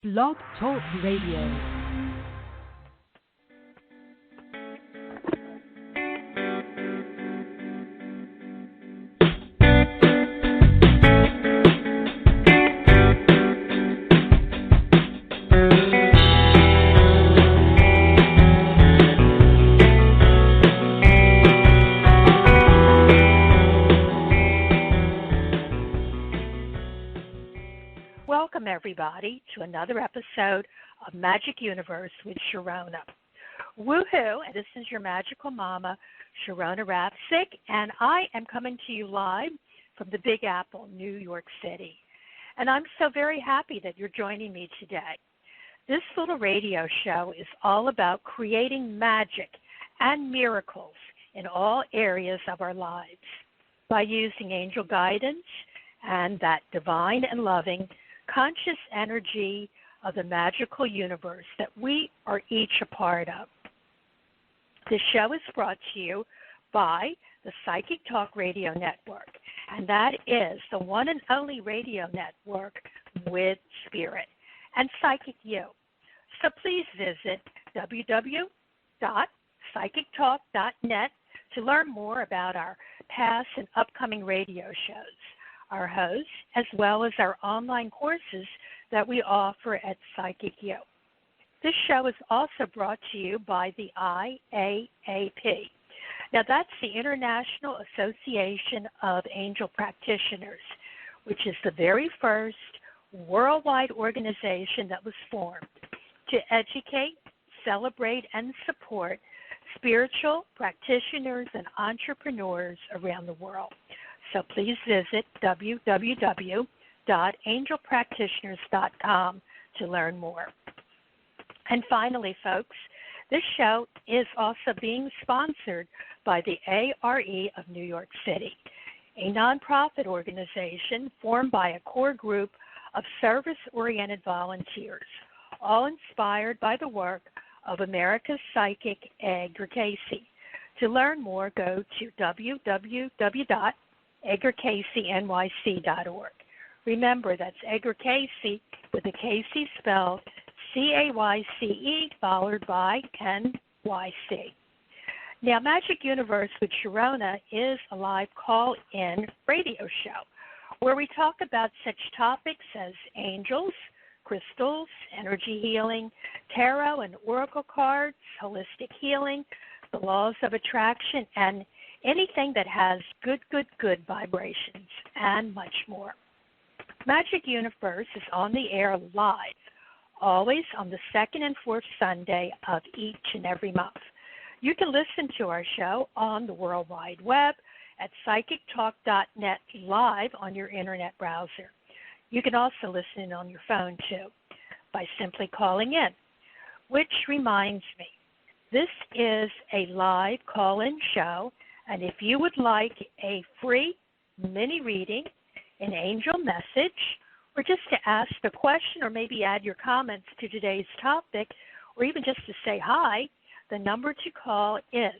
Blog Talk Radio. Welcome, everybody, to another episode of Magic Universe with Sharonah. Woohoo! This is your magical mama, Sharonah Rapseik, and I am coming to you live from the Big Apple, New York City. And I'm so very happy that you're joining me today. This little radio show is all about creating magic and miracles in all areas of our lives by using angel guidance and that divine and loving conscious energy of the magical universe that we are each a part of. This show is brought to you by the Psychic Talk Radio Network, and that is the one and only radio network with spirit and Psychic You. So please visit www.psychictalk.net to learn more about our past and upcoming radio shows, our hosts, as well as our online courses that we offer at Psychic You. This show is also brought to you by the IAAP. Now, that's the International Association of Angel Practitioners, which is the very first worldwide organization that was formed to educate, celebrate, and support spiritual practitioners and entrepreneurs around the world. So please visit www.angelpractitioners.com to learn more. And finally, folks, this show is also being sponsored by the ARE of New York City, a nonprofit organization formed by a core group of service-oriented volunteers, all inspired by the work of America's psychic, Edgar Cayce. To learn more, go to www.edgarcaycenyc.org. Remember, that's Edgar Cayce with a Cayce spelled C-A-Y-C-E followed by N-Y-C. Now, Magic Universe with Sharonah is a live call-in radio show where we talk about such topics as angels, crystals, energy healing, tarot and oracle cards, holistic healing, the laws of attraction, and anything that has good vibrations, and much more. Magic Universe is on the air live, always on the second and fourth Sunday of each and every month. You can listen to our show on the World Wide Web at psychictalk.net live on your internet browser. You can also listen in on your phone, too, by simply calling in, which reminds me, this is a live call-in show, and if you would like a free mini reading, an angel message, or just to ask a question or maybe add your comments to today's topic, or even just to say hi, the number to call is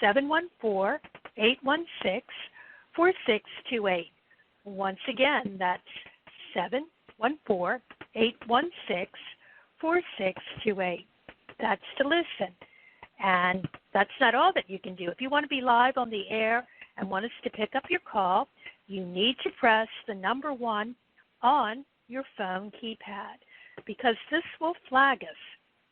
714-816-4628. Once again, that's 714-816-4628. That's to listen. And that's not all that you can do. If you want to be live on the air and want us to pick up your call, you need to press the number 1 on your phone keypad, because this will flag us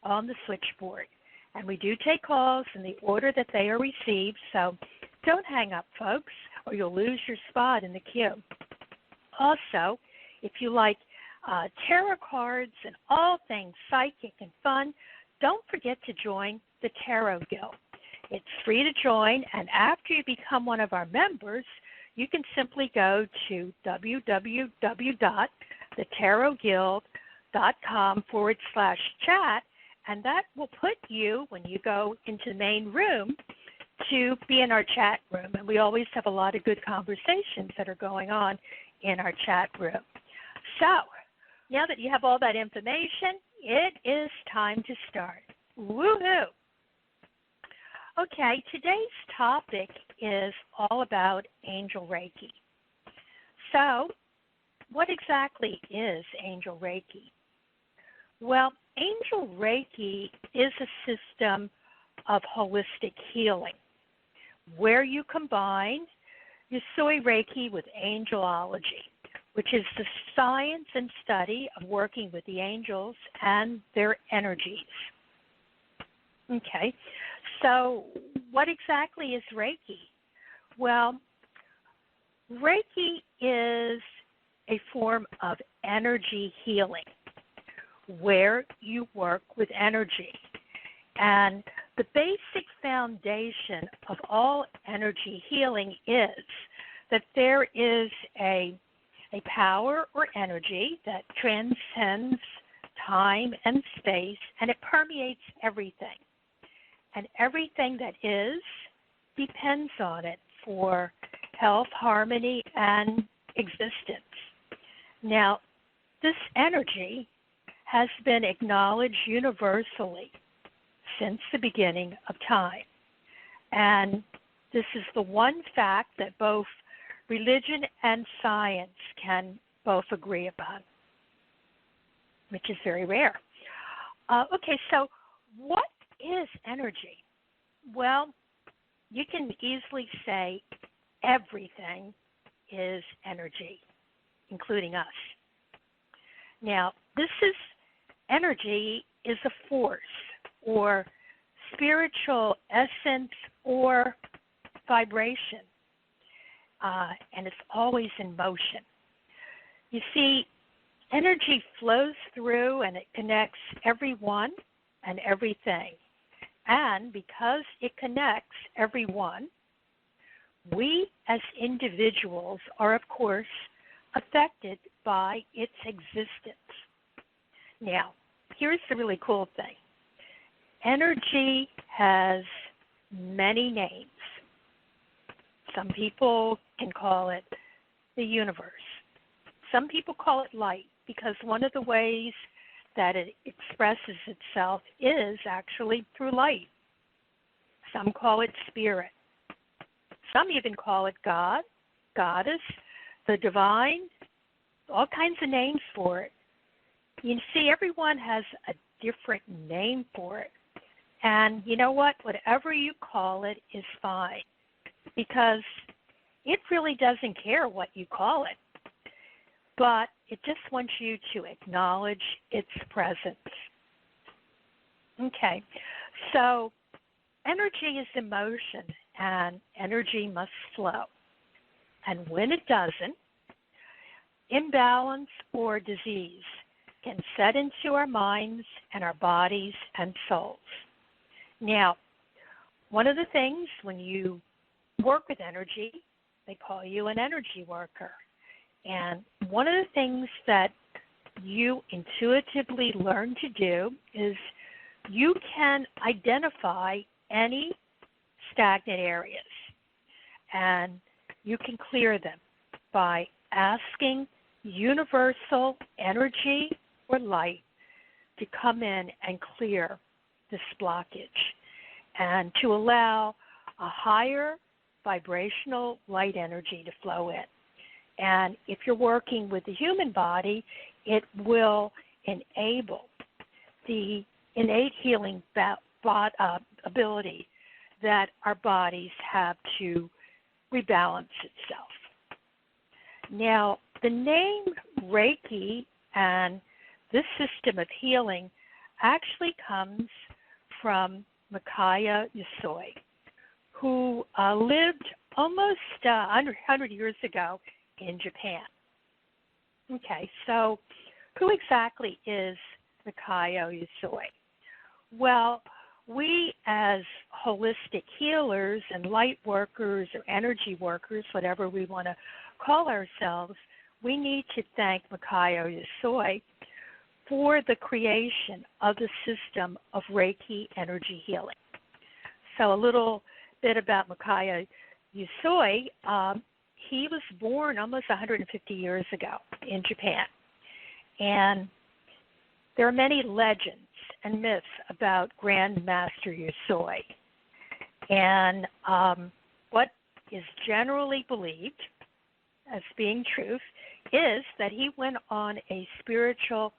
on the switchboard. And we do take calls in the order that they are received, so don't hang up, folks, or you'll lose your spot in the queue. Also, if you like tarot cards and all things psychic and fun, don't forget to join the Tarot Guild. It's free to join, and after you become one of our members, you can simply go to www.thetarotguild.com/chat, and that will put you, when you go into the main room, to be in our chat room. And we always have a lot of good conversations that are going on in our chat room. So, now that you have all that information, it is time to start. Woohoo! Okay, today's topic is all about Angel Reiki. So, what exactly is Angel Reiki? Well, Angel Reiki is a system of holistic healing where you combine Yusoy Reiki with angelology, which is the science and study of working with the angels and their energies. Okay, so what exactly is Reiki? Well, Reiki is a form of energy healing where you work with energy. And the basic foundation of all energy healing is that there is a power or energy that transcends time and space, and it permeates everything. And everything that is depends on it for health, harmony, and existence. Now, this energy has been acknowledged universally since the beginning of time. And this is the one fact that both religion and science can both agree upon, which is very rare. Okay, so what is energy? Well, you can easily say everything is energy, including us. Now, energy is a force or spiritual essence or vibration, and it's always in motion. You see, energy flows through and it connects everyone and everything. And because it connects everyone, we as individuals are, of course, affected by its existence. Now, here's the really cool thing. Energy has many names. Some people can call it the universe. Some people call it light because one of the ways that it expresses itself is actually through light. Some call it spirit. Some even call it God, goddess, the divine, all kinds of names for it. You see, everyone has a different name for it. And you know what? Whatever you call it is fine because it really doesn't care what you call it. But it just wants you to acknowledge its presence. Okay, so energy is emotion, and energy must flow. And when it doesn't, imbalance or disease can set into our minds and our bodies and souls. Now, one of the things when you work with energy, they call you an energy worker. And one of the things that you intuitively learn to do is you can identify any stagnant areas, and you can clear them by asking universal energy or light to come in and clear this blockage and to allow a higher vibrational light energy to flow in. And if you're working with the human body, it will enable the innate healing ability that our bodies have to rebalance itself. Now, the name Reiki and this system of healing actually comes from Mikaya Yusoy, who lived almost 100 years ago in Japan. Okay, so who exactly is Mikaya Yusoy? Well, we as holistic healers and light workers or energy workers, whatever we want to call ourselves, we need to thank Mikaya Yusoy for the creation of the system of Reiki energy healing. So a little bit about Mikaya Yusoy. He was born almost 150 years ago in Japan. And there are many legends and myths about Grandmaster Yusoy. And what is generally believed as being truth is that he went on a spiritual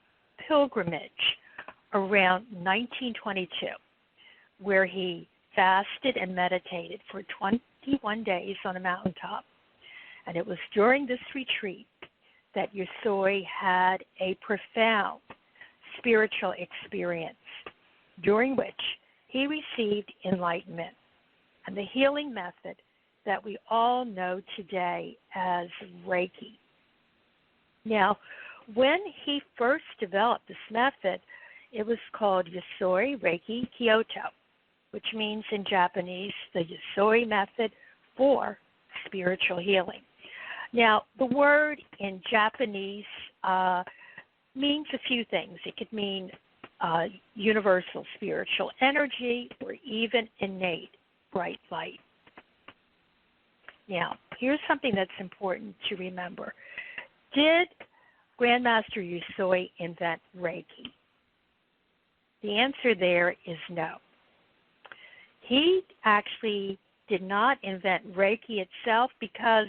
pilgrimage around 1922, where he fasted and meditated for 21 days on a mountaintop. And it was during this retreat that Yusoy had a profound spiritual experience during which he received enlightenment and the healing method that we all know today as Reiki. Now, when he first developed this method, it was called Yusoy Reiki Kyoto, which means in Japanese the Yusoy method for spiritual healing. Now, the word in Japanese means a few things. It could mean universal spiritual energy or even innate bright light. Now, here's something that's important to remember. Did Grandmaster Yusoy invent Reiki? The answer there is no. He actually did not invent Reiki itself because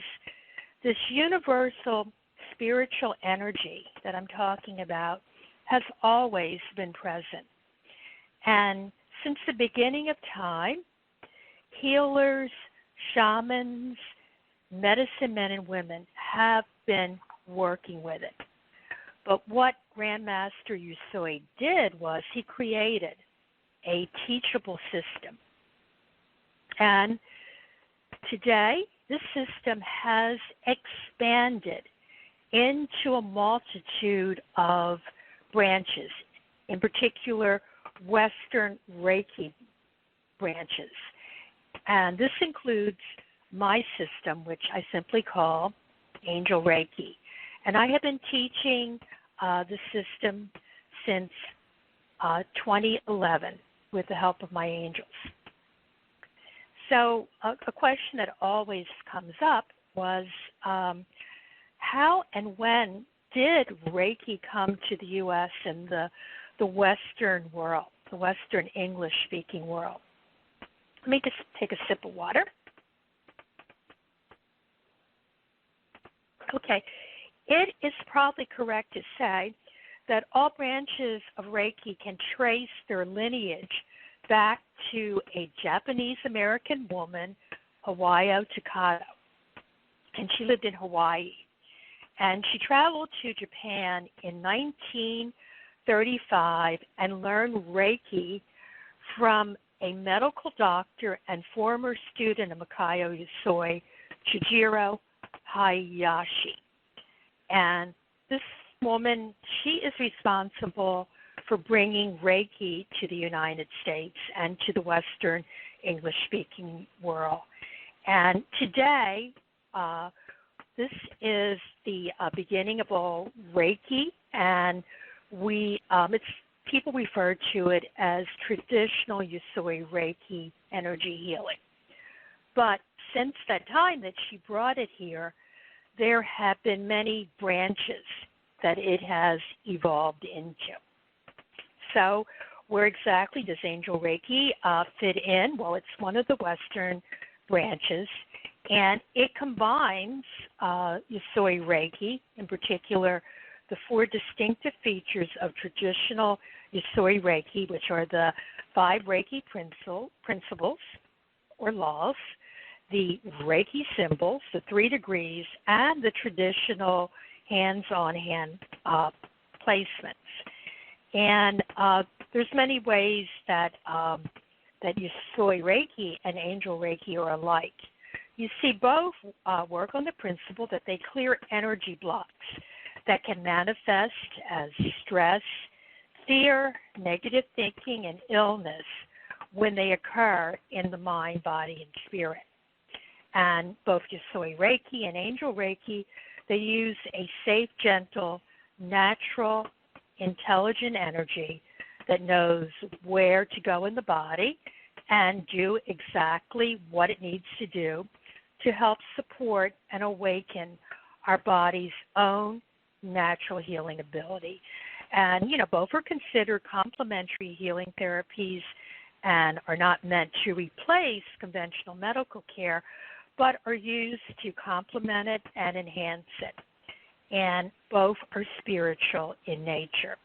this universal spiritual energy that I'm talking about has always been present. And since the beginning of time, healers, shamans, medicine men and women have been working with it. But what Grandmaster Yusoy did was he created a teachable system. And today, this system has expanded into a multitude of branches, in particular Western Reiki branches. And this includes my system, which I simply call Angel Reiki. And I have been teaching the system since 2011 with the help of my angels. So a question that always comes up was how and when did Reiki come to the U.S. and the Western world, the Western English-speaking world? Let me just take a sip of water. Okay. It is probably correct to say that all branches of Reiki can trace their lineage back to a Japanese-American woman, Hawayo Takado. And she lived in Hawaii. And she traveled to Japan in 1935 and learned Reiki from a medical doctor and former student of Mikaya Yusoy, Chijiro Hayashi. And this woman, she is responsible for bringing Reiki to the United States and to the Western English-speaking world. And today, this is the beginning of all Reiki, and people refer to it as traditional Yusoy Reiki energy healing. But since that time that she brought it here, there have been many branches that it has evolved into. So where exactly does Angel Reiki fit in? Well, it's one of the Western branches, and it combines Yusoy Reiki, in particular the four distinctive features of traditional Yusoy Reiki, which are the 5 Reiki principles or laws, the Reiki symbols, the 3 degrees, and the traditional hands-on-hand placements. And there's many ways that Yusoy Reiki and Angel Reiki are alike. You see, both work on the principle that they clear energy blocks that can manifest as stress, fear, negative thinking, and illness when they occur in the mind, body, and spirit. And both Yusoy Reiki and Angel Reiki, they use a safe, gentle, natural, intelligent energy that knows where to go in the body and do exactly what it needs to do to help support and awaken our body's own natural healing ability. And, both are considered complementary healing therapies and are not meant to replace conventional medical care, but are used to complement it and enhance it. And both are spiritual in nature.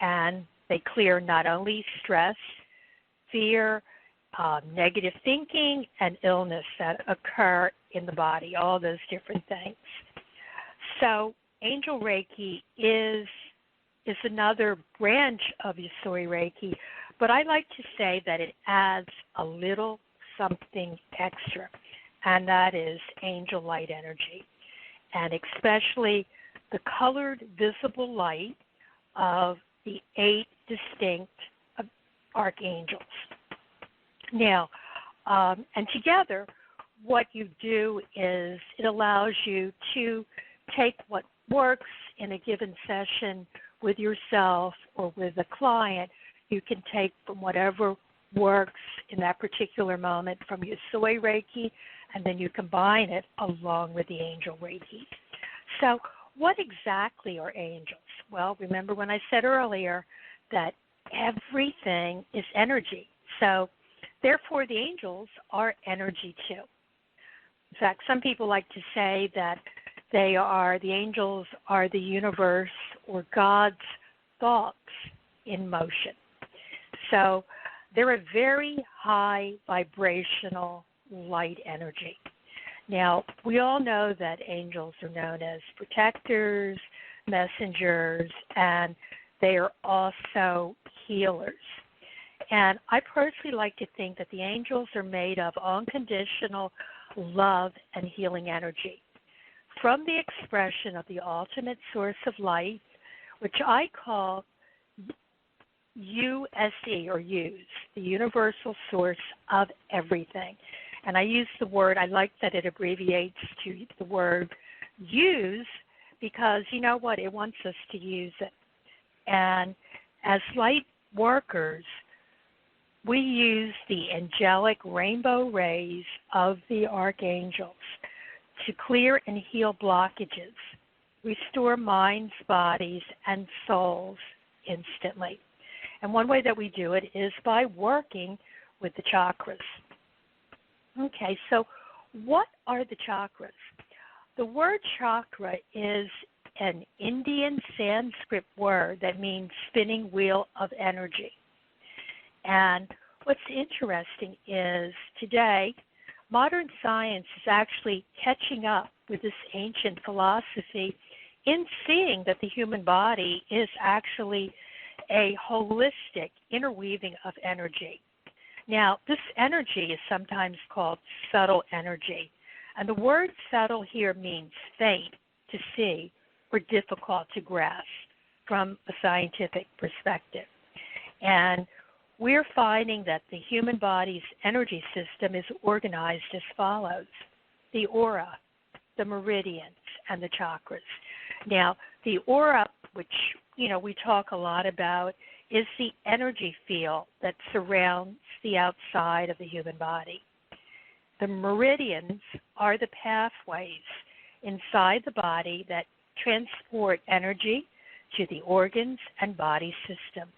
And They clear not only stress, fear, negative thinking, and illness that occur in the body, all those different things. So Angel Reiki is another branch of Yusoy Reiki, but I like to say that it adds a little something extra, and that is angel light energy, and especially the colored visible light of the 8 distinct archangels. Now, and together, what you do is it allows you to take what works in a given session with yourself or with a client. You can take from whatever works in that particular moment from Yusoy Reiki, and then you combine it along with the Angel Reiki. So what exactly are angels? Well, remember when I said earlier that everything is energy. So therefore, the angels are energy too. In fact, some people like to say that the angels are the universe or God's thoughts in motion. So they're a very high vibrational light energy. Now, we all know that angels are known as protectors, messengers, and they are also healers. And I personally like to think that the angels are made of unconditional love and healing energy from the expression of the ultimate source of light, which I call USE or use, the universal source of everything. And I use the word, I like that it abbreviates to the word use because you know what, it wants us to use it. And as light workers, we use the angelic rainbow rays of the archangels to clear and heal blockages, restore minds, bodies, and souls instantly. And one way that we do it is by working with the chakras. Okay, so what are the chakras? The word chakra is an Indian Sanskrit word that means spinning wheel of energy. And what's interesting is today, modern science is actually catching up with this ancient philosophy in seeing that the human body is actually a holistic interweaving of energy. Now, this energy is sometimes called subtle energy, and the word subtle here means faint to see or difficult to grasp from a scientific perspective. And we're finding that the human body's energy system is organized as follows: the aura, the meridians, and the chakras. Now, the aura, which we talk a lot about, is the energy field that surrounds the outside of the human body. The meridians are the pathways inside the body that transport energy to the organs and body systems.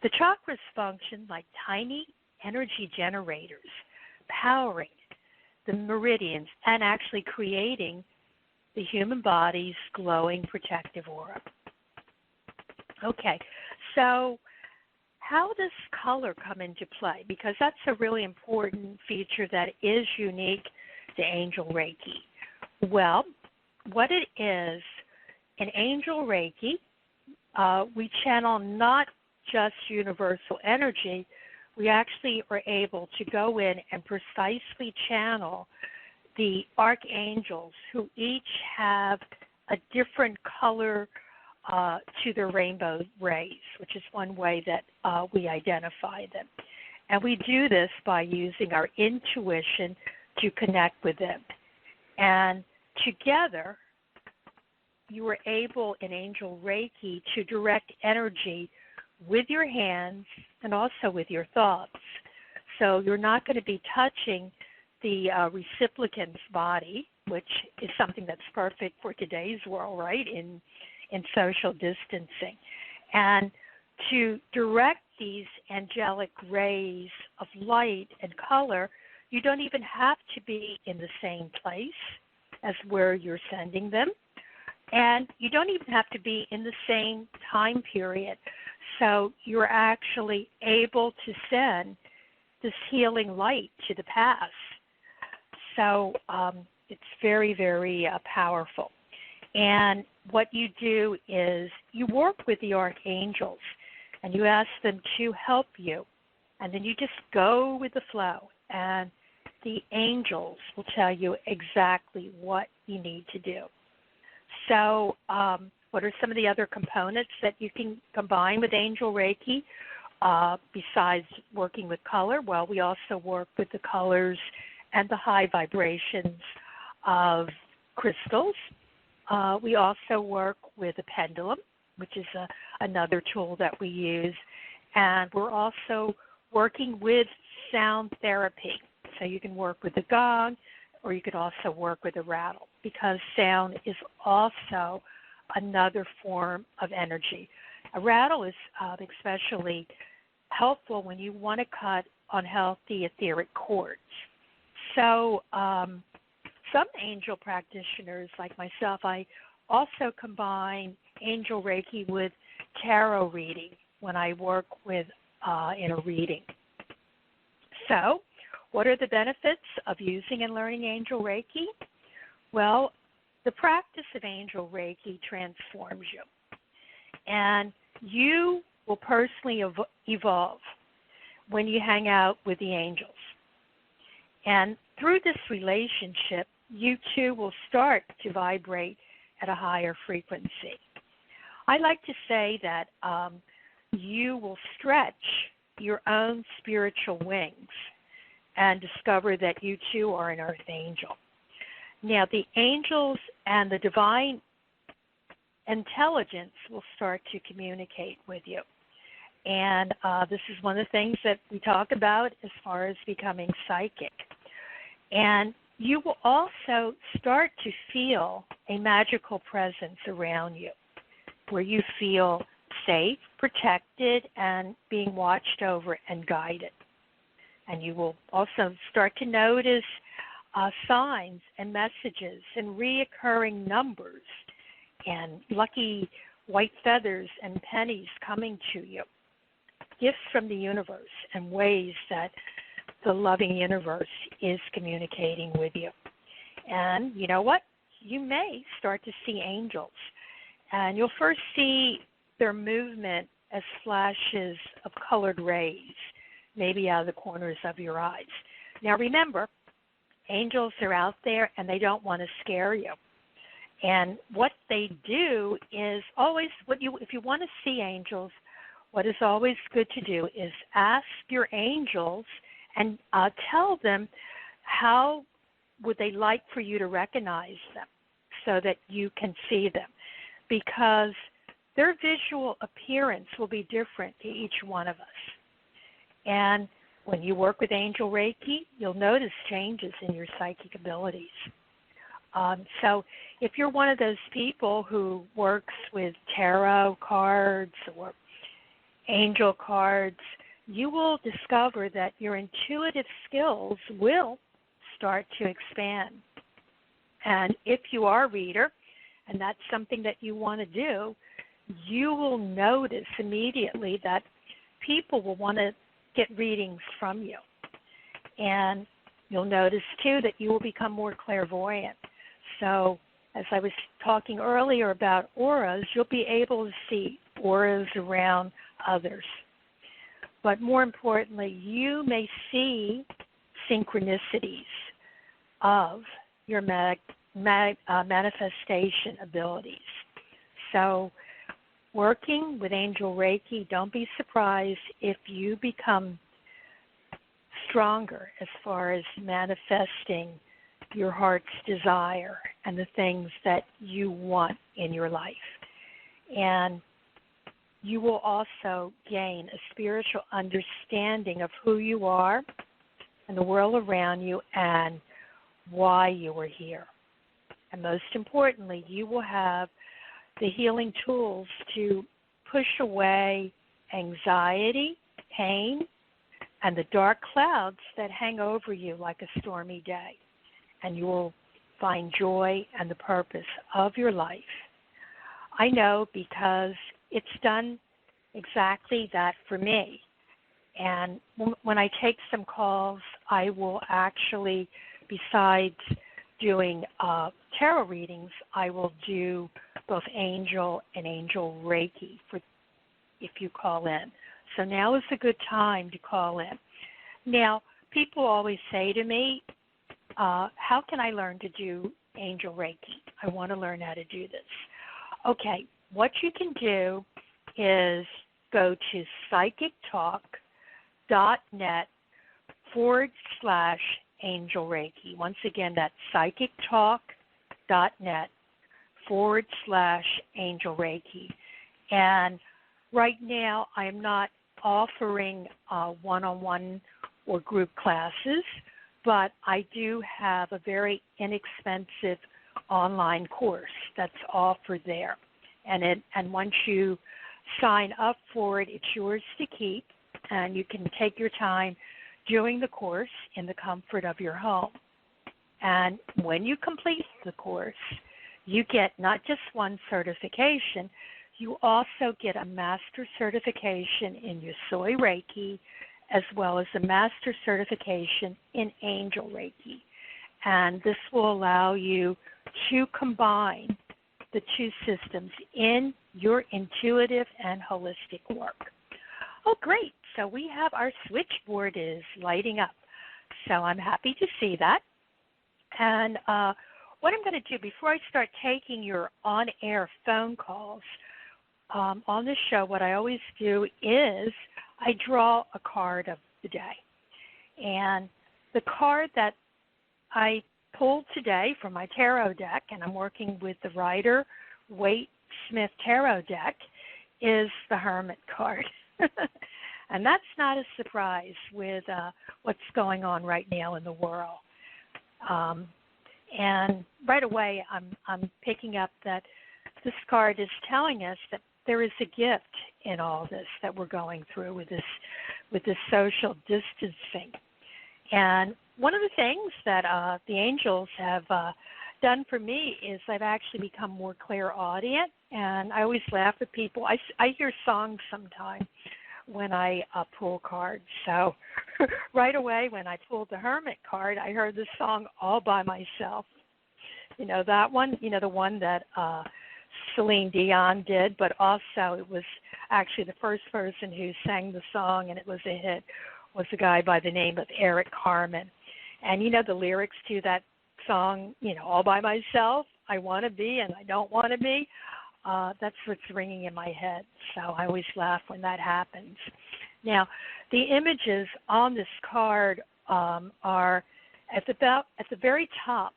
The chakras function like tiny energy generators, powering the meridians and actually creating the human body's glowing protective aura. Okay, so how does color come into play? Because that's a really important feature that is unique to Angel Reiki. Well, what it is, in Angel Reiki, we channel not just universal energy, we actually are able to go in and precisely channel the archangels who each have a different color to their rainbow rays, which is one way that we identify them. And we do this by using our intuition to connect with them. And together, you are able in Angel Reiki to direct energy with your hands and also with your thoughts. So you're not going to be touching the recipient's body, which is something that's perfect for today's world, right, in social distancing. And to direct these angelic rays of light and color, you don't even have to be in the same place as where you're sending them. And you don't even have to be in the same time period. So you're actually able to send this healing light to the past. So it's very, very powerful. And what you do is you work with the archangels and you ask them to help you. And then you just go with the flow. And the angels will tell you exactly what you need to do. So what are some of the other components that you can combine with Angel Reiki besides working with color? Well, we also work with the colors and the high vibrations of crystals. We also work with a pendulum, which is another tool that we use. And we're also working with sound therapy. So you can work with the gong, or you could also work with a rattle, because sound is also another form of energy. A rattle is especially helpful when you want to cut unhealthy etheric cords. So some angel practitioners, like myself, I also combine Angel Reiki with tarot reading when I work with in a reading. So what are the benefits of using and learning Angel Reiki? Well, the practice of Angel Reiki transforms you, and you will personally evolve when you hang out with the angels. And through this relationship, you too will start to vibrate at a higher frequency. I like to say that you will stretch your own spiritual wings and discover that you too are an earth angel. Now, the angels and the divine intelligence will start to communicate with you. And this is one of the things that we talk about as far as becoming psychic. And you will also start to feel a magical presence around you, where you feel safe, protected, and being watched over and guided. And you will also start to notice signs and messages and reoccurring numbers and lucky white feathers and pennies coming to you, gifts from the universe and ways that the loving universe is communicating with you. And you know what? You may start to see angels. And you'll first see their movement as flashes of colored rays, maybe out of the corners of your eyes. Now remember, angels are out there and they don't want to scare you. And what they do is always, if you want to see angels, what is always good to do is ask your angels and tell them how would they like for you to recognize them so that you can see them, because their visual appearance will be different to each one of us. And when you work with Angel Reiki, you'll notice changes in your psychic abilities. So if you're one of those people who works with tarot cards or angel cards, you will discover that your intuitive skills will start to expand. And if you are a reader, and that's something that you want to do, you will notice immediately that people will want to get readings from you. And you'll notice, too, that you will become more clairvoyant. So as I was talking earlier about auras, you'll be able to see auras around others. But more importantly, you may see synchronicities of your manifestation abilities. So working with Angel Reiki, don't be surprised if you become stronger as far as manifesting your heart's desire and the things that you want in your life. And you will also gain a spiritual understanding of who you are and the world around you and why you are here. And most importantly, you will have the healing tools to push away anxiety, pain, and the dark clouds that hang over you like a stormy day. And you will find joy and the purpose of your life. I know, because it's done exactly that for me. And when I take some calls, I will actually, besides doing tarot readings, I will do both angel and angel Reiki for if you call in. So now is a good time to call in. Now, people always say to me, how can I learn to do angel Reiki? I want to learn how to do this. Okay, what you can do is go to psychictalk.net/angel Reiki. Once again, that's psychictalk.net/angel Reiki. And right now, I am not offering one-on-one or group classes, but I do have a very inexpensive online course that's offered there. And once you sign up for it, it's yours to keep, and you can take your time doing the course in the comfort of your home. And when you complete the course, you get not just one certification, you also get a master certification in Yusoy Reiki, as well as a master certification in Angel Reiki. And this will allow you to combine the two systems in your intuitive and holistic work. Oh, great. So we have our switchboard is lighting up. So I'm happy to see that. And what I'm going to do before I start taking your on-air phone calls on this show, what I always do is I draw a card of the day. And the card that I pulled today from my tarot deck, and I'm working with the Rider-Waite Smith tarot deck, is the Hermit Card. And that's not a surprise with what's going on right now in the world. And right away, I'm picking up that this card is telling us that there is a gift in all this that we're going through with this social distancing. And one of the things that the angels have done for me is I've actually become more clairaudient, and I always laugh at people. I hear songs sometimes when I pull cards. So right away when I pulled the Hermit card, I heard the song all by myself. You know that one? You know, the one that Celine Dion did, but also it was actually the first person who sang the song, and it was a hit, was a guy by the name of Eric Carmen. And you know the lyrics to that song, you know, all by myself, I want to be and I don't want to be. That's what's ringing in my head. So I always laugh when that happens. Now, the images on this card are at the very top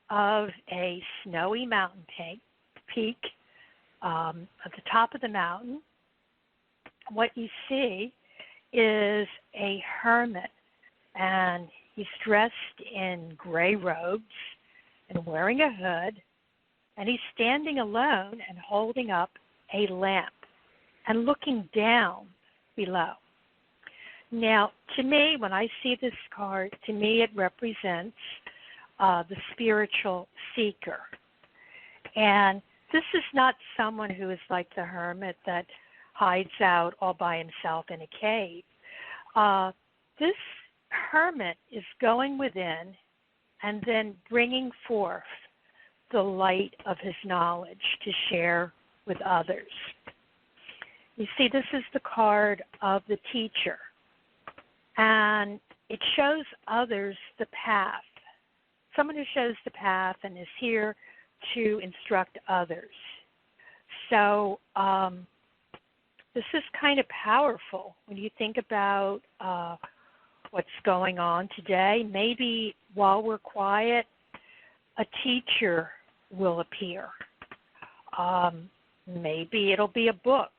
of a snowy mountain peak. At the top of the mountain, what you see is a hermit, and he's dressed in gray robes and wearing a hood, and he's standing alone and holding up a lamp and looking down below. Now, to me, when I see this card, to me it represents the spiritual seeker. And this is not someone who is like the hermit that hides out all by himself in a cave. This hermit is going within and then bringing forth the light of his knowledge to share with others. You see, this is the card of the teacher, and it shows others the path. Someone who shows the path and is here to instruct others. So this is kind of powerful when you think about what's going on today. Maybe while we're quiet, a teacher will appear. Maybe it'll be a book,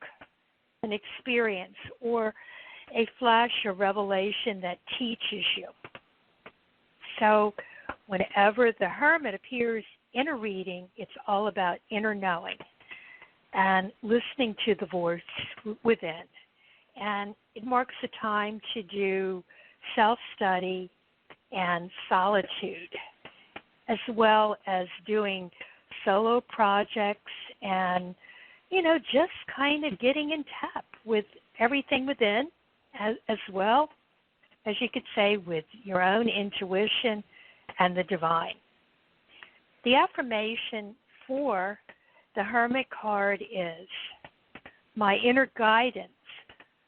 an experience, or a flash or revelation that teaches you. So whenever the hermit appears in a reading, it's all about inner knowing and listening to the voice within. And it marks a time to do self-study and solitude, as well as doing solo projects and just kind of getting in tap with everything within, as well as you could say with your own intuition and the divine. The affirmation for the Hermit card is, my inner guidance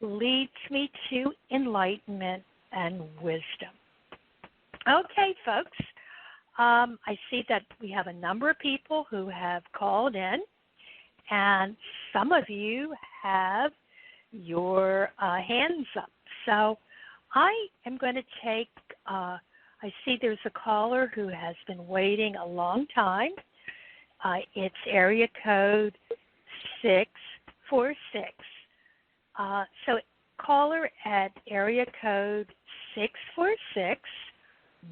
leads me to enlightenment and wisdom. Okay, folks, I see that we have a number of people who have called in, and some of you have your hands up. So I am going to take, I see there's a caller who has been waiting a long time. It's area code 646. So caller at area code 646,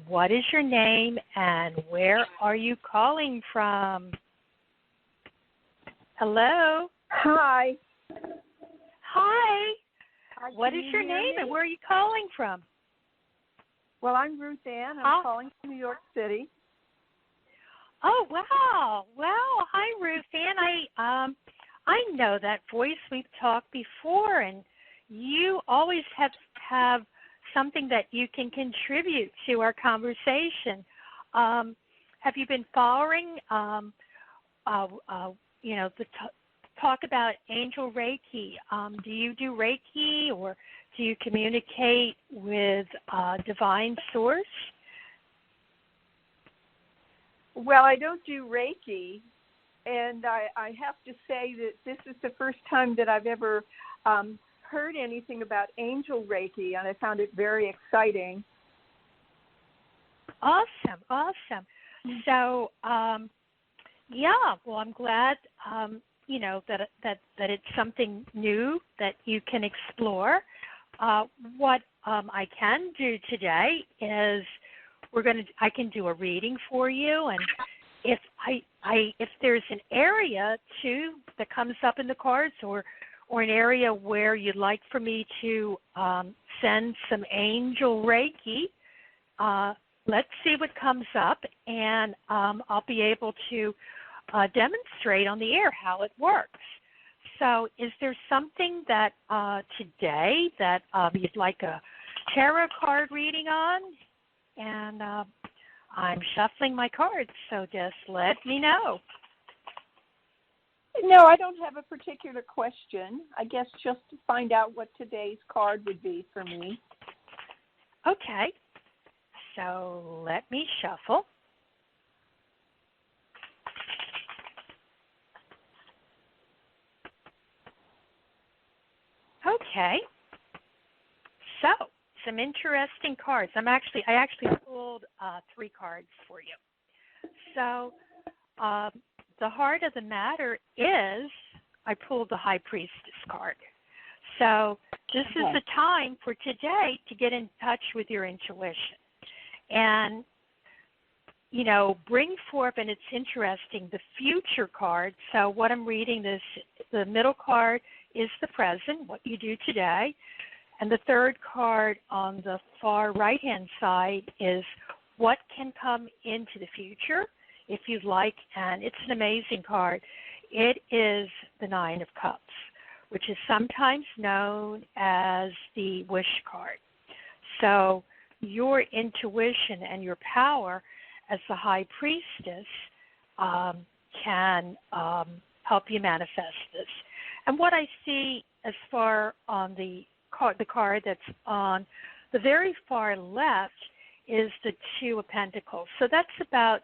what is your name and where are you calling from? Hello? Hi. Hi. Hi, what is your name and where are you calling from? Well, I'm Ruth Ann. I'm calling from New York City. Oh, wow. Well, hi, Ruth Ann. I know that voice. We've talked before, and you always have something that you can contribute to our conversation. Have you been following, the talk about Angel Reiki? Do you do Reiki, or do you communicate with divine source? Well, I don't do Reiki, and I have to say that this is the first time that I've ever heard anything about Angel Reiki, and I found it very exciting. Awesome. So, well, I'm glad, that it's something new that you can explore. What I can do today is I can do a reading for you, and if if there's an area too that comes up in the cards, or an area where you'd like for me to send some Angel Reiki, let's see what comes up, and I'll be able to demonstrate on the air how it works. So is there something that today that you'd like a tarot card reading on? And I'm shuffling my cards, so just let me know. No, I don't have a particular question. I guess just to find out what today's card would be for me. Okay. So let me shuffle. Okay. So, some interesting cards. I actually pulled 3 cards for you. So, the heart of the matter is I pulled the High Priestess card. So, this is the time for today to get in touch with your intuition and, bring forth, and it's interesting, the future card. So, what I'm reading the middle card is the present, what you do today. And the third card on the far right-hand side is what can come into the future, if you'd like. And it's an amazing card. It is the 9 of Cups, which is sometimes known as the wish card. So your intuition and your power as the High Priestess can help you manifest this. And what I see as far on the card that's on the very far left is the 2 of Pentacles. So that's about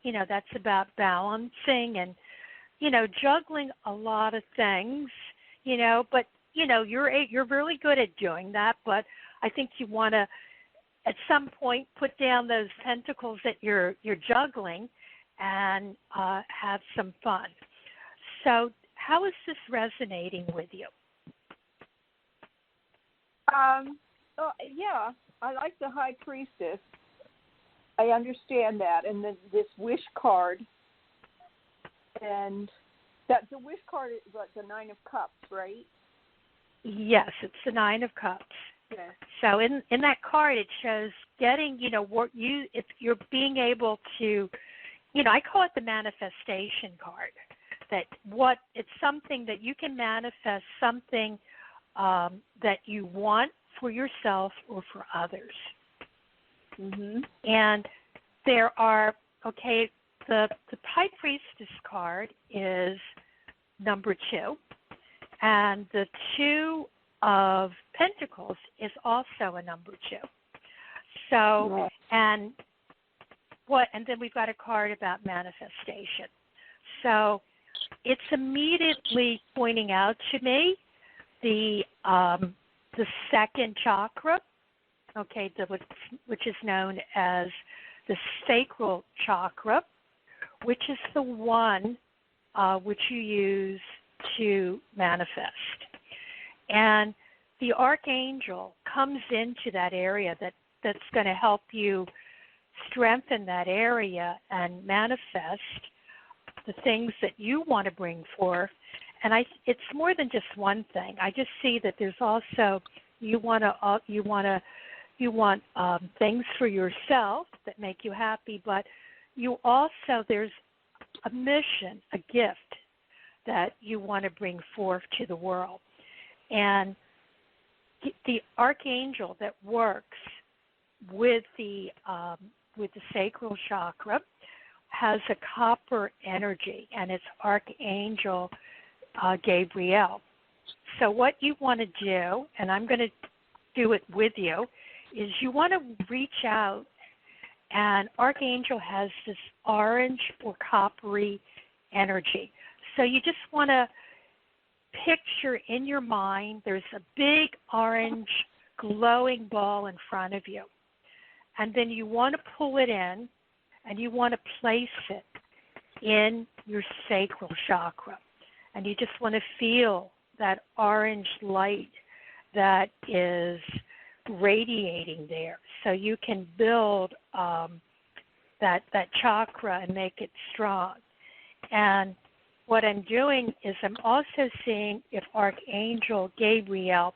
balancing and, juggling a lot of things, but, you're really good at doing that. But I think you want to, at some point, put down those pentacles that you're juggling and have some fun. So how is this resonating with you? Yeah, I like the High Priestess. I understand that, and this wish card, and that the wish card is what, the 9 of Cups, right? Yes, it's the 9 of Cups. Yeah. So in that card, it shows getting, if you're being able to, I call it the manifestation card. it's something that you can manifest, something that you want for yourself or for others. Mm-hmm. And there are, the High Priestess card is number 2, and the 2 of Pentacles is also a number 2. So, and then we've got a card about manifestation. So it's immediately pointing out to me the second chakra, which is known as the Sacral Chakra, which is the one which you use to manifest. And the Archangel comes into that area that's going to help you strengthen that area and manifest the things that you want to bring forth. And it's more than just one thing. I just see that there's also you want things for yourself that make you happy, but you also, there's a mission, a gift that you want to bring forth to the world. And the Archangel that works with the Sacral Chakra has a copper energy, and it's Archangel Gabriel. So what you want to do, and I'm going to do it with you, is you want to reach out, and Archangel has this orange or coppery energy. So you just want to picture in your mind there's a big orange glowing ball in front of you. And then you want to pull it in, and you want to place it in your sacral chakra. And you just want to feel that orange light that is radiating there. So you can build that chakra and make it strong. And what I'm doing is I'm also seeing if Archangel Gabriel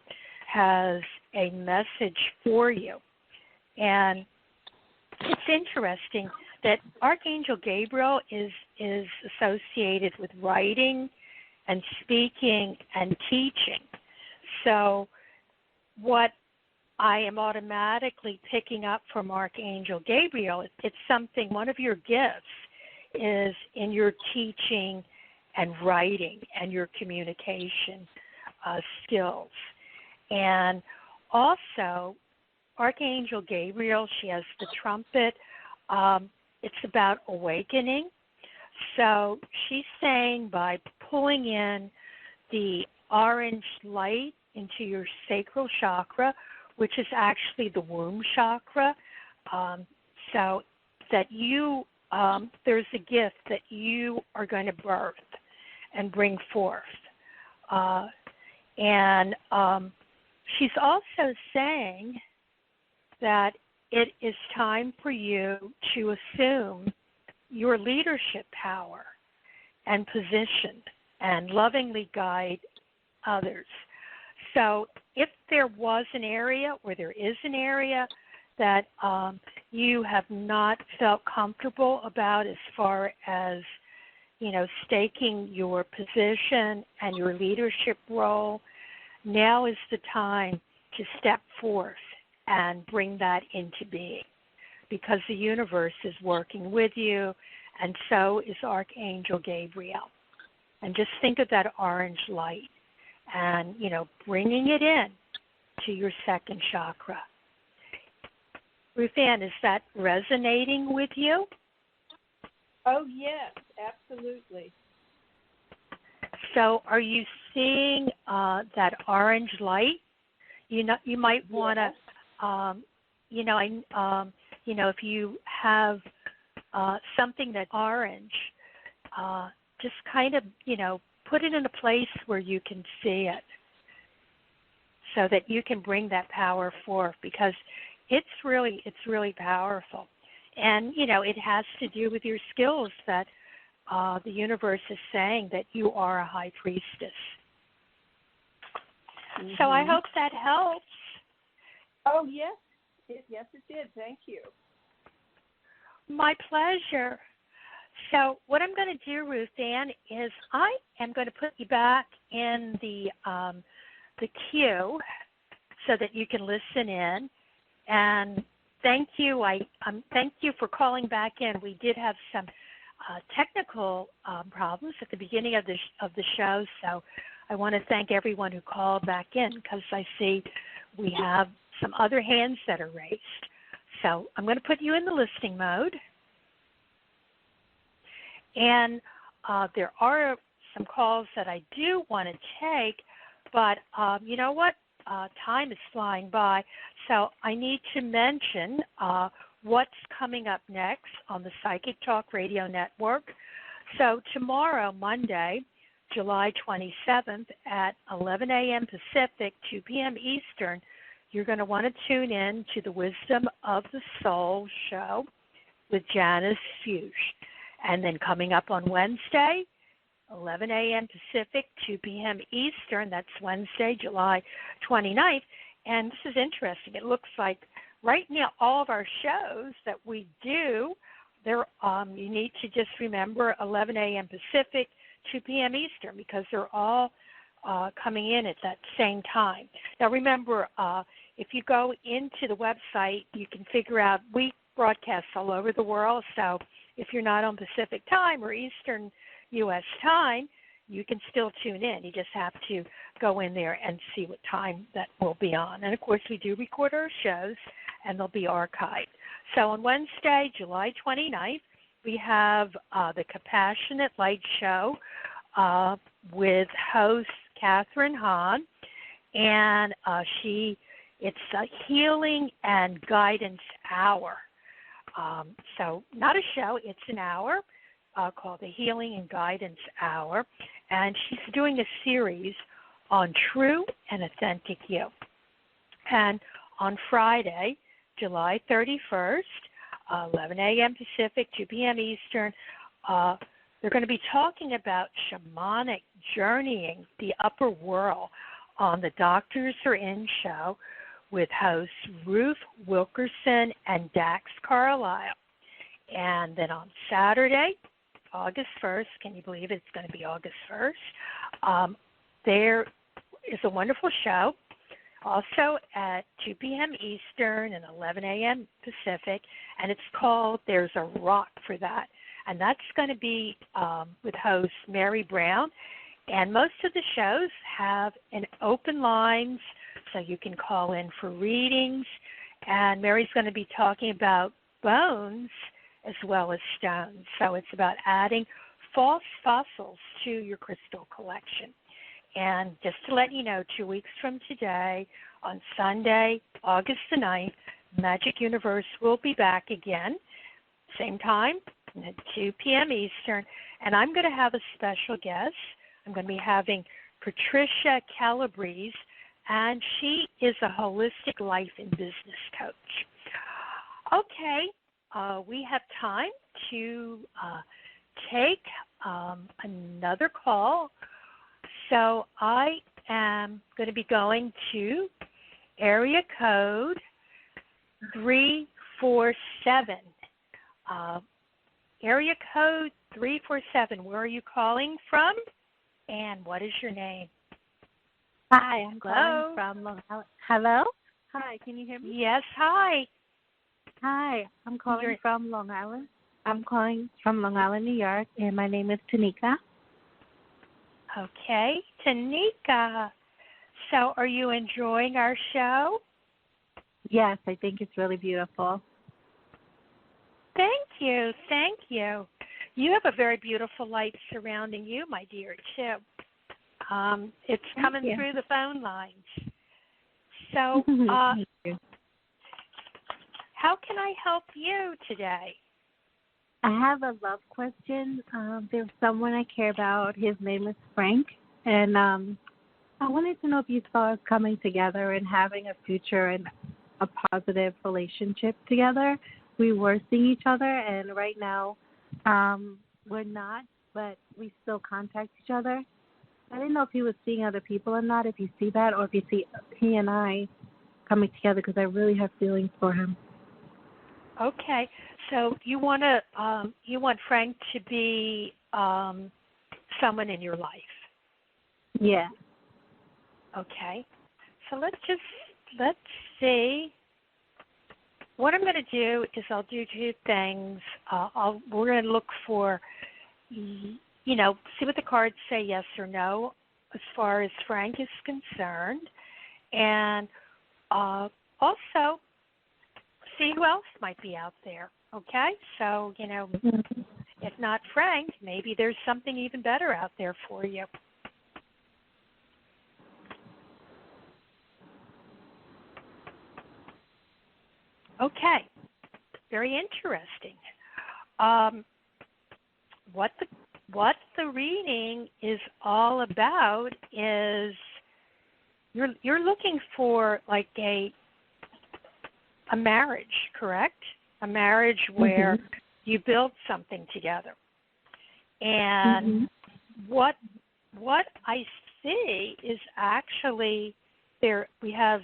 has a message for you. And it's interesting that Archangel Gabriel is associated with writing and speaking and teaching. So what I am automatically picking up from Archangel Gabriel, it's something, one of your gifts is in your teaching and writing and your communication skills. And also, Archangel Gabriel, she has the trumpet. It's about awakening. So she's saying by pulling in the orange light into your sacral chakra, which is actually the womb chakra, so that you, there's a gift that you are going to birth and bring forth. And she's also saying that it is time for you to assume your leadership power and position and lovingly guide others. So if there was an area, or there is an area that you have not felt comfortable about as far as, staking your position and your leadership role, now is the time to step forth and bring that into being, because the universe is working with you, and so is Archangel Gabriel. And just think of that orange light and, bringing it in to your second chakra. Ruthann, is that resonating with you? Oh, yes, absolutely. So are you seeing that orange light? You might want to, if you have something that's orange, just kind of, put it in a place where you can see it so that you can bring that power forth, because it's really powerful. And, it has to do with your skills that the universe is saying that you are a high priestess. Mm-hmm. So I hope that helps. Oh, yes. Yes, it did. Thank you. My pleasure. So what I'm going to do, Ruth Ann, is I am going to put you back in the queue so that you can listen in. And thank you. Thank you for calling back in. We did have some technical problems at the beginning of the show, so I want to thank everyone who called back in because I see we have some other hands that are raised. So I'm going to put you in the listening mode. And there are some calls that I do want to take, but you know what? Time is flying by, so I need to mention what's coming up next on the Psychic Talk Radio Network. So tomorrow, Monday, July 27th at 11 a.m. Pacific, 2 p.m. Eastern, you're going to want to tune in to the Wisdom of the Soul show with Janice Fuchs. And then coming up on Wednesday, 11 a.m. Pacific, 2 p.m. Eastern, that's Wednesday, July 29th. And this is interesting. It looks like right now all of our shows that we do, you need to just remember 11 a.m. Pacific, 2 p.m. Eastern, because they're all coming in at that same time. Now remember, if you go into the website, you can figure out we broadcast all over the world, so if you're not on Pacific time or Eastern U.S. time, you can still tune in. You just have to go in there and see what time that will be on. And, of course, we do record our shows, and they'll be archived. So on Wednesday, July 29th, we have the Compassionate Light Show with host Catherine Hahn, and it's a healing and guidance hour. So not a show, it's an hour called the Healing and Guidance Hour, and she's doing a series on True and Authentic You. And on Friday, July 31st, 11 a.m. Pacific, 2 p.m. Eastern, they're going to be talking about shamanic journeying the upper world on the Doctors Are In show with hosts Ruth Wilkerson and Dax Carlisle. And then on Saturday, August 1st, can you believe it's going to be August 1st? There is a wonderful show also at 2 p.m. Eastern and 11 a.m. Pacific, and it's called There's a Rock for That. And that's going to be with host Mary Brown. And most of the shows have an open lines, so you can call in for readings. And Mary's going to be talking about bones as well as stones. So it's about adding false fossils to your crystal collection. And just to let you know, 2 weeks from today, on Sunday, August the 9th, Magic Universe will be back again, same time, at 2 p.m. Eastern. And I'm going to have a special guest. I'm going to be having Patricia Calabrese, and she is a holistic life and business coach. Okay, we have time to take another call. So I am going to be going to area code 347. Area code 347, where are you calling from? And what is your name? Hi, I'm calling from Long Island. Hello? Hi, can you hear me? Yes, hi. Hi, I'm calling from Long Island. I'm calling from Long Island, New York, and my name is Tanika. Okay, Tanika. So are you enjoying our show? Yes, I think it's really beautiful. Thank you, thank you. You have a very beautiful light surrounding you, my dear, too. It's coming through the phone lines. So how can I help you today? I have a love question. There's someone I care about. His name is Frank. And I wanted to know if you saw us coming together and having a future and a positive relationship together. We were seeing each other, and right now we're not, but we still contact each other. I didn't know if he was seeing other people or not, if you see that, or if you see he and I coming together, because I really have feelings for him. Okay. So you want Frank to be someone in your life. Yeah. Okay. So let's see. What I'm going to do is I'll do two things. We're going to look for, see what the cards say, yes or no, as far as Frank is concerned, and also see who else might be out there. Okay? So, if not Frank, maybe there's something even better out there for you. Okay, very interesting. What the reading is all about is you're looking for like a marriage, correct? A marriage where you build something together. And what I see is actually there we have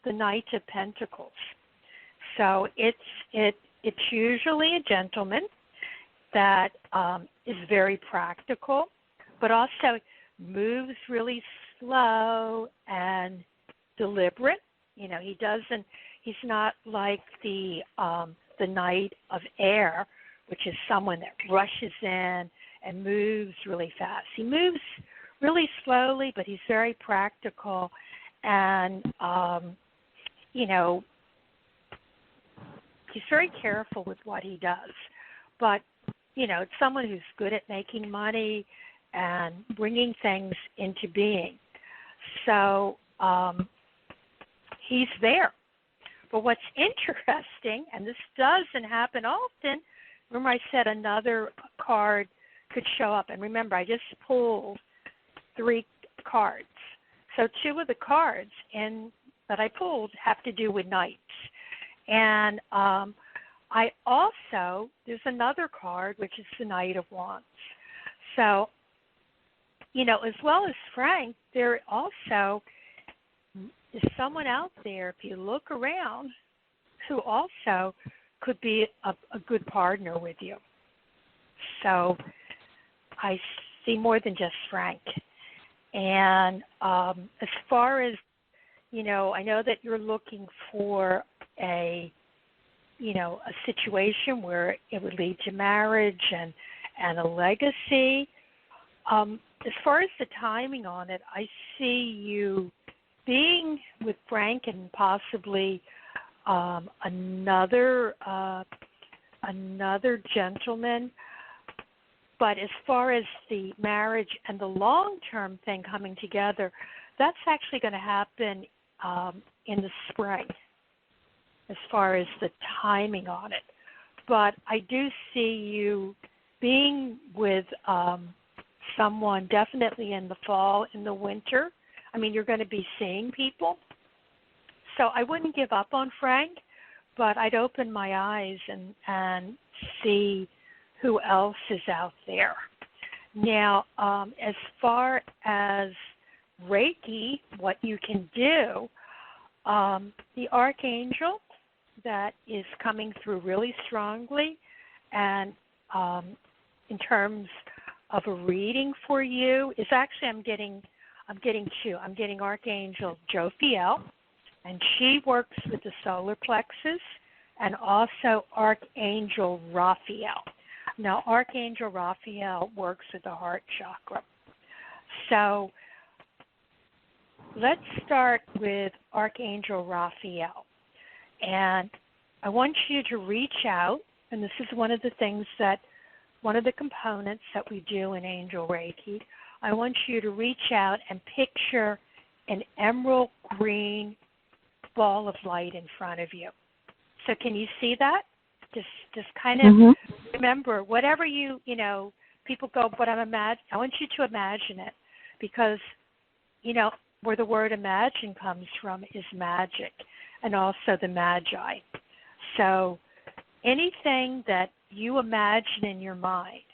the Knight of Pentacles. So it's usually a gentleman that is very practical, but also moves really slow and deliberate. He's not like the Knight of Air, which is someone that rushes in and moves really fast. He moves really slowly, but he's very practical, and he's very careful with what he does. But, it's someone who's good at making money and bringing things into being. So he's there. But what's interesting, and this doesn't happen often, remember I said another card could show up. And remember, I just pulled 3 cards. So 2 of the cards that I pulled have to do with knights. And there's another card, which is the Knight of Wands. So, as well as Frank, there also is someone out there, if you look around, who also could be a good partner with you. So I see more than just Frank. And as far as, I know that you're looking for a situation where it would lead to marriage and a legacy. As far as the timing on it, I see you being with Frank and possibly another gentleman. But as far as the marriage and the long-term thing coming together, that's actually going to happen in the spring, as far as the timing on it. But I do see you being with someone definitely in the fall, in the winter. I mean, you're going to be seeing people. So I wouldn't give up on Frank, but I'd open my eyes and see who else is out there. Now, as far as Reiki, what you can do, the Archangel that is coming through really strongly, and in terms of a reading for you, is actually I'm getting 2. I'm getting Archangel Jophiel, and she works with the solar plexus, and also Archangel Raphael. Now, Archangel Raphael works with the heart chakra. So let's start with Archangel Raphael. And I want you to reach out, and this is one of the components that we do in Angel Reiki. I want you to reach out and picture an emerald green ball of light in front of you. So can you see that? Just kind of remember, whatever people go, but I want you to imagine it, because, where the word imagine comes from is magic, and also the magi. So anything that you imagine in your mind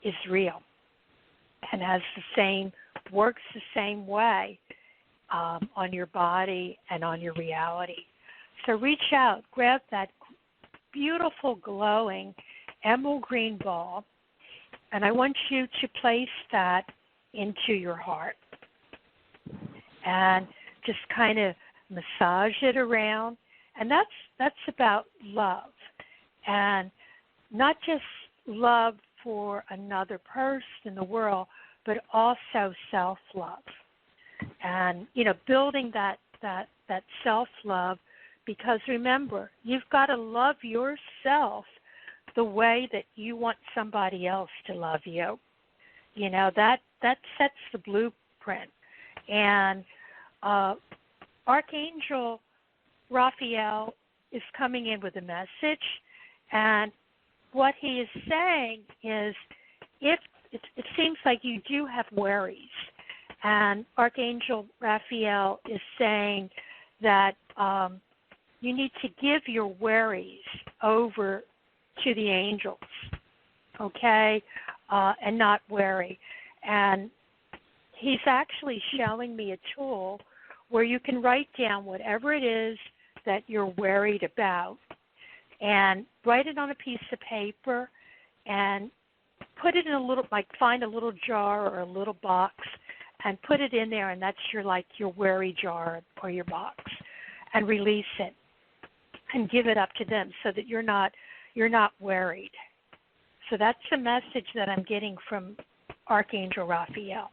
is real and works the same way on your body and on your reality. So reach out, grab that beautiful glowing emerald green ball, and I want you to place that into your heart and just kind of massage it around. And that's about love, and not just love for another person in the world, but also self-love. And, building that self-love, because remember, you've got to love yourself the way that you want somebody else to love you. That sets the blueprint. And Archangel Raphael is coming in with a message, and what he is saying is, if it seems like you do have worries, and Archangel Raphael is saying that you need to give your worries over to the angels, okay, and not worry. And he's actually showing me a tool where you can write down whatever it is that you're worried about, and write it on a piece of paper and put it in find a little jar or a little box and put it in there, and that's your worry jar or your box, and release it and give it up to them so that you're not worried. So that's the message that I'm getting from Archangel Raphael.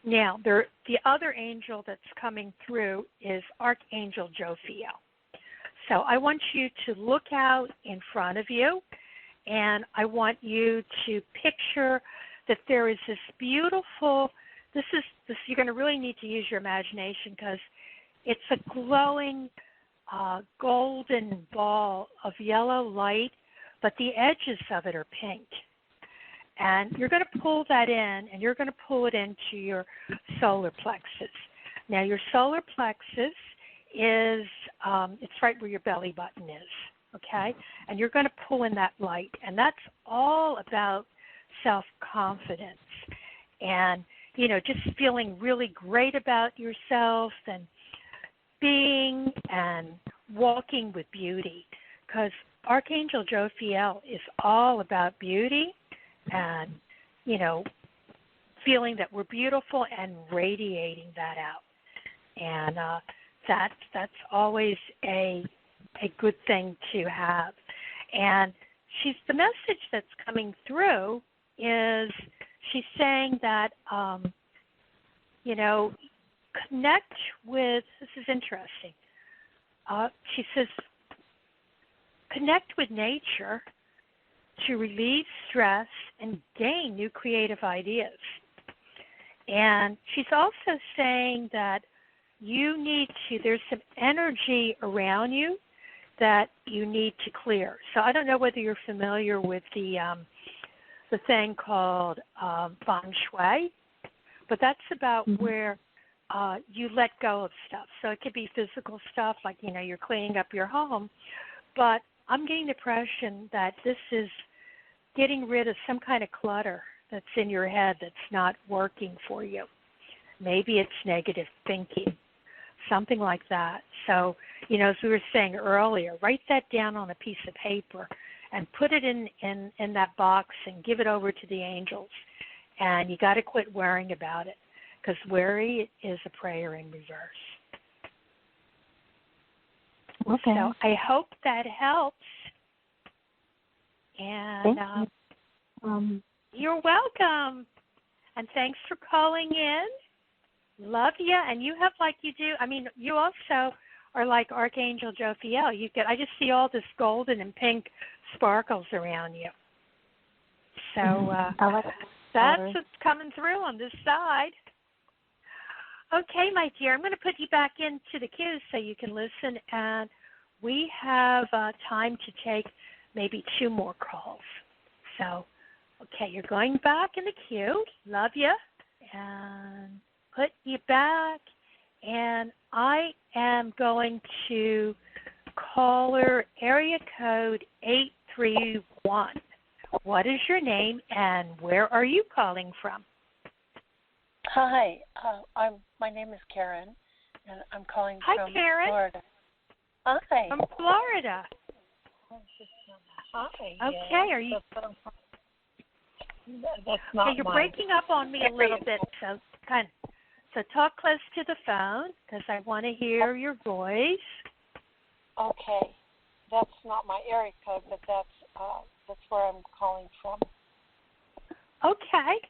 Now, the other angel that's coming through is Archangel Jophiel. So I want you to look out in front of you, and I want you to picture that there is this beautiful, you're going to really need to use your imagination, because it's a glowing golden ball of yellow light, but the edges of it are pink. And you're going to pull that in, and you're going to pull it into your solar plexus. Now, your solar plexus is, it's right where your belly button is, okay? And you're going to pull in that light, and that's all about self-confidence and, just feeling really great about yourself and being and walking with beauty, because Archangel Jophiel is all about beauty and, feeling that we're beautiful and radiating that out. And that's always a good thing to have. And the message that's coming through is she's saying that, connect with, this is interesting, she says, connect with nature to relieve stress and gain new creative ideas. And she's also saying that there's some energy around you that you need to clear. So I don't know whether you're familiar with the thing called Feng Shui, but that's about where you let go of stuff. So it could be physical stuff, like, you're cleaning up your home, but I'm getting the impression that this is getting rid of some kind of clutter that's in your head that's not working for you. Maybe it's negative thinking, something like that. So, as we were saying earlier, write that down on a piece of paper and put it in that box and give it over to the angels. And you got to quit worrying about it, because worry is a prayer in reverse. Okay. So I hope that helps. And you're welcome. And thanks for calling in. Love you. And you have, like you do, you also are like Archangel Jophiel. I just see all this golden and pink sparkles around you. So that's what's coming through on this side. Okay, my dear, I'm going to put you back into the queue so you can listen, and we have time to take maybe 2 more calls. So, okay, you're going back in the queue. Love you. And put you back. And I am going to caller area code 831. What is your name, and where are you calling from? Hi, my name is Karen, and I'm calling from Karen. Florida. Hi. From Florida. Hi. Okay, Yes. are you? That's not Okay, you're breaking up on me a little bit, so talk close to the phone because I want to hear your voice. Okay, that's not my area code, but that's where I'm calling from. Okay.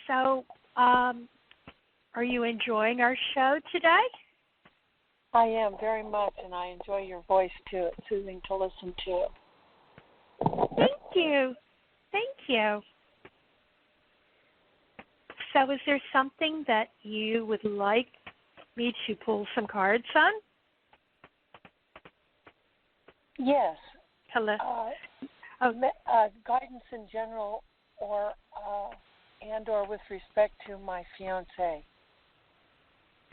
So, are you enjoying our show today? I am very much, and I enjoy your voice too. It's soothing to listen to. Thank you. Thank you. So is there something that you would like me to pull some cards on? Yes. Hello. Guidance in general, or with respect to my fiancé.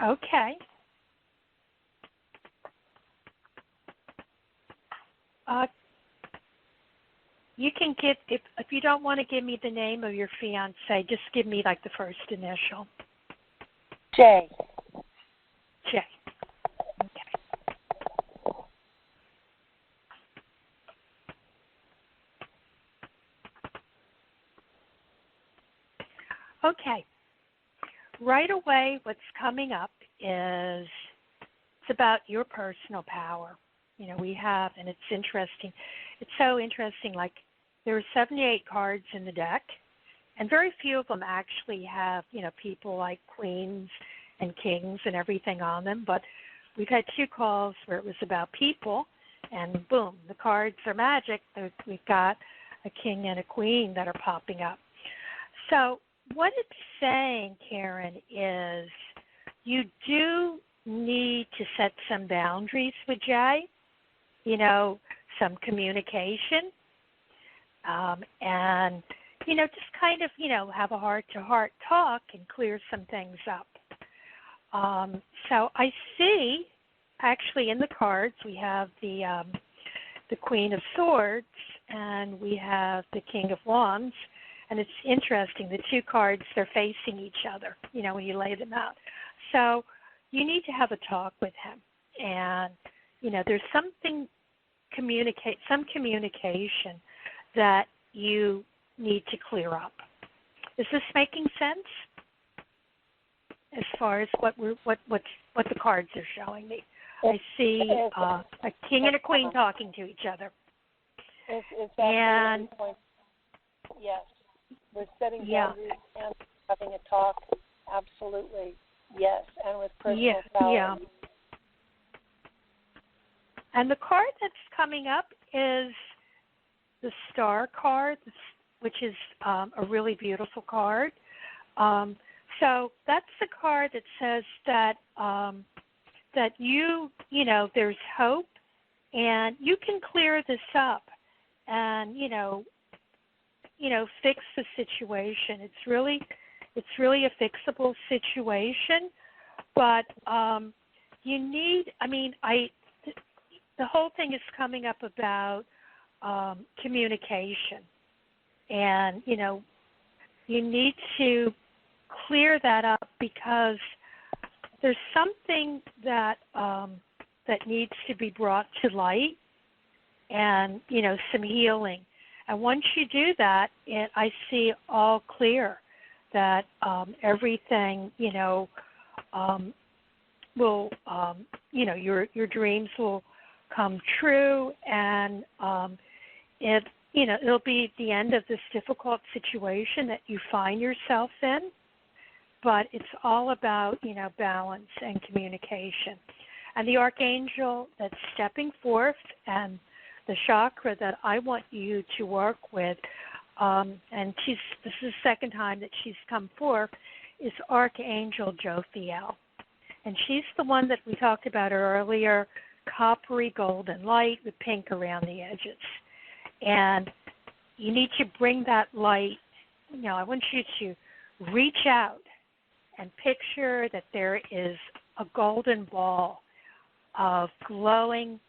Okay. You can give, if you don't want to give me the name of your fiancé, just give me like the first initial. J. J. Okay. Okay. Right away, what's coming up is it's about your personal power. You know, we have, and it's interesting. It's so interesting, like there are 78 cards in the deck, and very few of them actually have, you know, people like queens and kings and everything on them. But we've had 2 calls where it was about people, and boom, the cards are magic. We've got a king and a queen that are popping up. So what it's saying, Karen, is you do need to set some boundaries with Jay, you know, some communication, and, you know, just kind of, you know, have a heart-to-heart talk and clear some things up. So I see, actually, in the cards, we have the Queen of Swords, and we have the King of Wands, and it's interesting, the 2 cards, they're facing each other, you know, when you lay them out. So you need to have a talk with him, and, you know, there's some communication that you need to clear up. Is this making sense? As far as what the cards are showing me, I see a king and a queen talking to each other. And yes, we're setting boundaries and having a talk. Absolutely, yes, and with personal power. Yeah. And the card that's coming up is the Star card, which is a really beautiful card. So that's the card that says that that you know, there's hope, and you can clear this up, and you know, fix the situation. It's really a fixable situation, but you need. I mean, the whole thing is coming up about communication, and you know, you need to clear that up because there's something that that needs to be brought to light, and you know, some healing. And once you do that, I see all clear that everything, you know, will, you know, your dreams will come true, and you know, it'll be the end of this difficult situation that you find yourself in. But it's all about, you know, balance and communication. And the Archangel that's stepping forth, and the chakra that I want you to work with, and this is the second time that she's come forth, is Archangel Jophiel. And she's the one that we talked about earlier, coppery golden light with pink around the edges. And you need to bring that light, you know, I want you to reach out and picture that there is a golden ball of glowing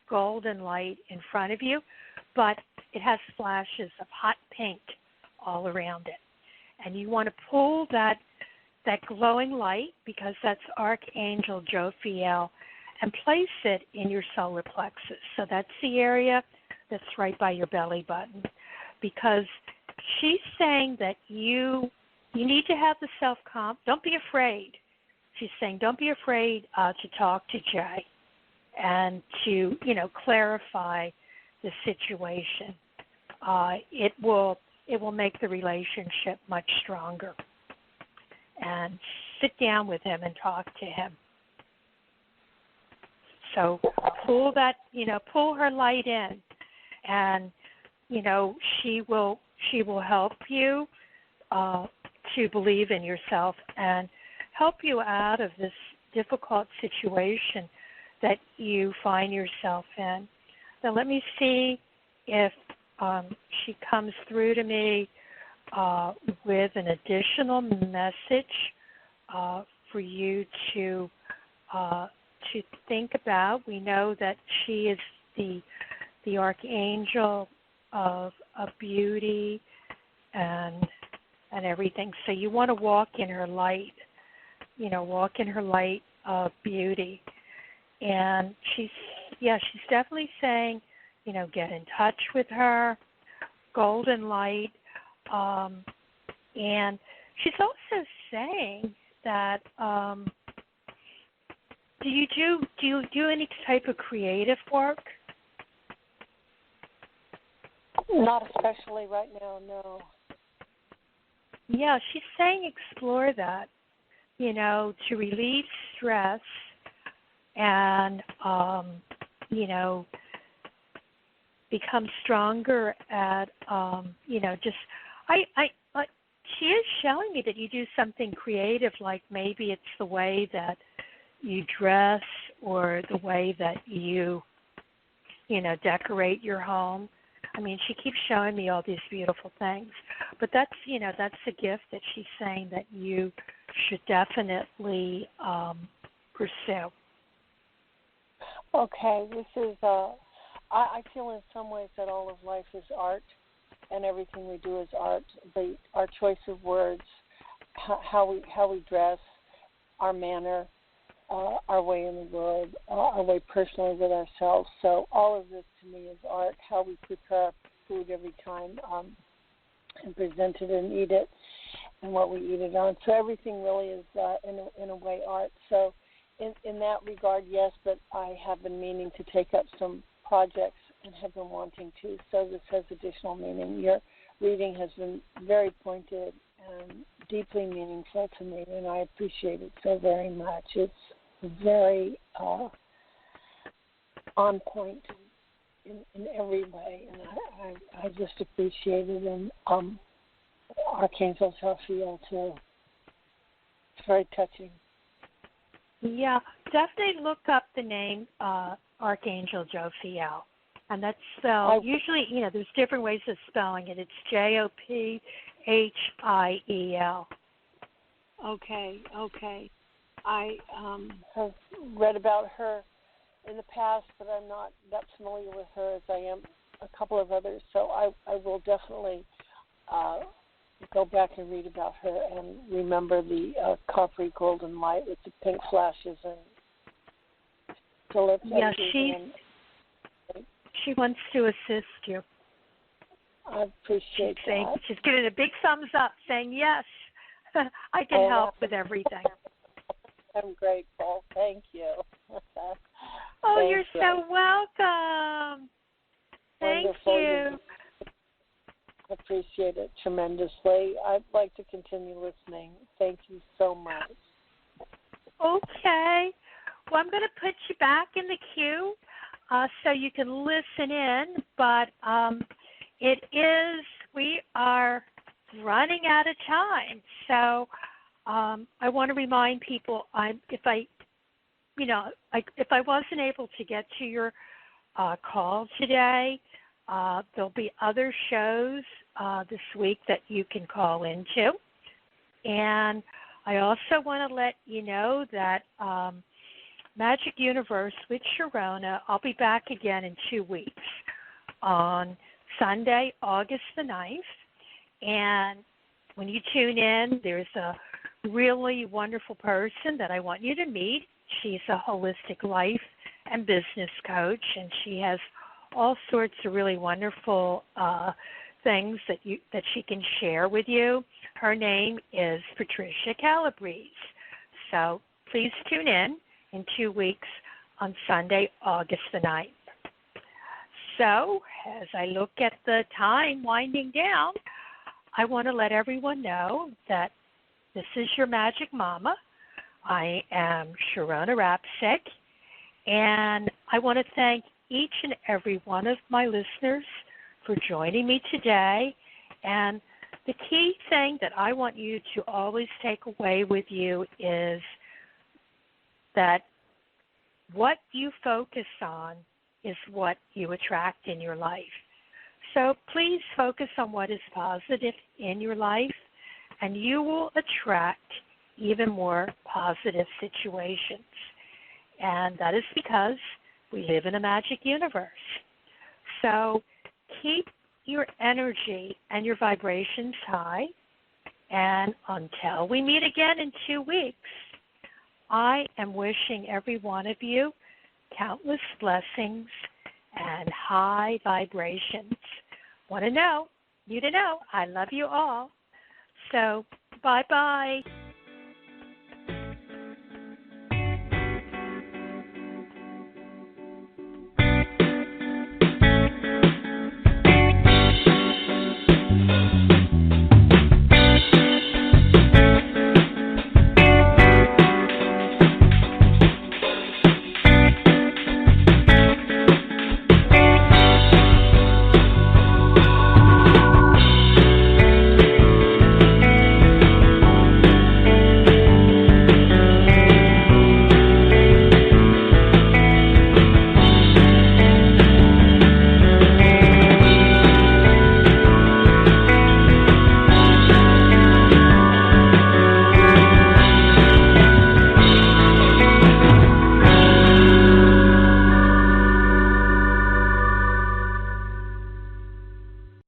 golden light in front of you, but it has flashes of hot pink all around it. And you want to pull that glowing light, because that's Archangel Jophiel, and place it in your solar plexus. So that's the area that's right by your belly button, because she's saying that you need to have the self-confidence. Don't be afraid. She's saying don't be afraid to talk to Jay and to, clarify the situation. It will make the relationship much stronger. And sit down with him and talk to him. So pull her light in, and she will help you to believe in yourself and help you out of this difficult situation that you find yourself in. Now let me see if she comes through to me with an additional message for you to think about. We know that she is the archangel of beauty and everything. So you want to walk in her light. Walk in her light of beauty. And she's definitely saying, get in touch with her, golden light. And she's also saying that do you do any type of creative work? Not especially right now, no. Yeah, she's saying explore that, to relieve stress and, become stronger at, she is showing me that you do something creative, like maybe it's the way that you dress or the way that you, decorate your home. I mean, she keeps showing me all these beautiful things. But that's a gift that she's saying that you should definitely pursue. Okay, this is, I feel in some ways that all of life is art, and everything we do is art. Our choice of words, how we dress, our manner, our way in the world, our way personally with ourselves. So all of this to me is art, how we prepare food every time and present it and eat it, and what we eat it on. So everything really is, in a way, art. So in that regard, yes, but I have been meaning to take up some projects and have been wanting to. So this has additional meaning. Your reading has been very pointed and deeply meaningful to me, and I appreciate it so very much. It's very on point in every way, and I just appreciate it. And Archangel Jophiel too. It's very touching. Yeah, definitely look up the name Archangel Jophiel, and that's spelled usually. There's different ways of spelling it. It's Jophiel. Okay. I have read about her in the past, but I'm not that familiar with her as I am a couple of others. So I will definitely go back and read about her and remember the coppery golden light with the pink flashes and Philip. Yeah, she wants to assist you. I appreciate that. She's giving a big thumbs up, saying yes, I can help with everything. I'm grateful. Thank you. You're so welcome. Thank you. I appreciate it tremendously. I'd like to continue listening. Thank you so much. Okay. Well, I'm going to put you back in the queue so you can listen in, but we are running out of time. So I want to remind people, if I wasn't able to get to your call today, there'll be other shows this week that you can call into. And I also want to let you know that Magic Universe with Sharonah, I'll be back again in 2 weeks on Sunday, August the 9th. And when you tune in, there's a really wonderful person that I want you to meet. She's a holistic life and business coach, and she has all sorts of really wonderful things that she can share with you. Her name is Patricia Calabrese. So please tune in 2 weeks on Sunday, August the 9th. So as I look at the time winding down, I want to let everyone know that this is your Magic Mama. I am Sharonah Rapseik, and I want to thank each and every one of my listeners for joining me today. And the key thing that I want you to always take away with you is that what you focus on is what you attract in your life. So please focus on what is positive in your life, and you will attract even more positive situations. And that is because we live in a magic universe. So keep your energy and your vibrations high. And until we meet again in 2 weeks, I am wishing every one of you countless blessings and high vibrations. Want to know, you to know, I love you all. So bye-bye.